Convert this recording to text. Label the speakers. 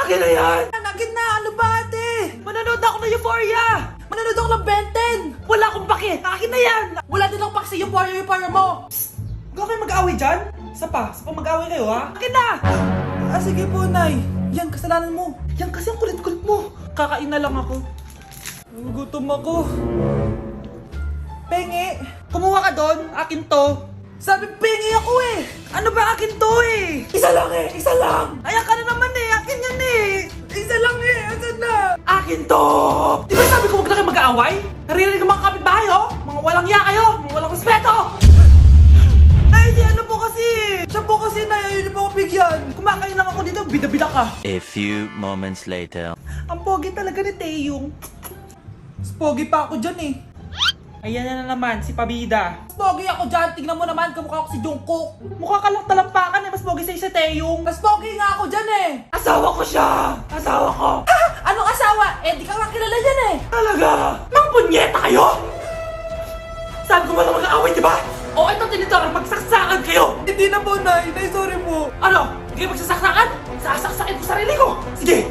Speaker 1: Akin na yan!
Speaker 2: Akin na! Ano ba ate?
Speaker 1: Manonood ako ng Euphoria!
Speaker 2: Manonood ako ng Ben 10!
Speaker 1: Wala akong pake! Akin na yan!
Speaker 2: Wala din lang paksi yung para mo!
Speaker 1: Huwag kayo mag-away dyan? Isa pa mag-away kayo ha? Akin na!
Speaker 2: Sige po, Nay. Yan, kasalanan mo.
Speaker 1: Yan kasi ang kulit-kulit mo. Kakain na lang ako.
Speaker 2: Gutom ako. Pengi!
Speaker 1: Kumuha ka doon, akin to.
Speaker 2: Sabi pengi ako eh!
Speaker 1: Ano ba akin to eh?
Speaker 2: Isa lang eh! Isa lang!
Speaker 1: Ayan ka na naman eh, akin yan eh.
Speaker 2: Isa lang eh! Asan na?
Speaker 1: Akin to! Di ba sabi ko huwag na kayo mag-aaway? Naririnig ang mga kapitbahay oh! Mga walang iya kayo! Mga walang respeto! Ay, di ano po kasi!
Speaker 2: Siya po kasi na yun po ako bigyan.
Speaker 1: Kumakain lang ako dito, bida-bida ka.
Speaker 3: A few moments later.
Speaker 1: Ang pogi talaga ni Taeyong.
Speaker 2: Mas pogi pa ako dyan eh.
Speaker 1: Ayan na naman, si Pabida.
Speaker 2: Mas pogi ako dyan. Tignan mo naman, kamukha ko si Jungkook.
Speaker 1: Mukha ka lang talampakan eh, mas pogi sa'yo si Taeyong.
Speaker 2: Mas pogi nga ako dyan eh.
Speaker 1: Asawa ko siya! Asawa ko!
Speaker 2: Anong asawa? Eh, di ka nga kilala dyan eh.
Speaker 1: Talaga? Mang punyeta kayo? Sabi ko walang mag-aaway, di ba? O ito tinitor, magsaksakan kayo!
Speaker 2: Hindi na po, Nay. Nay, sorry po.
Speaker 1: Ano? Hindi kayo magsasaksakan? Sasaksakin ko sarili ko! Sige,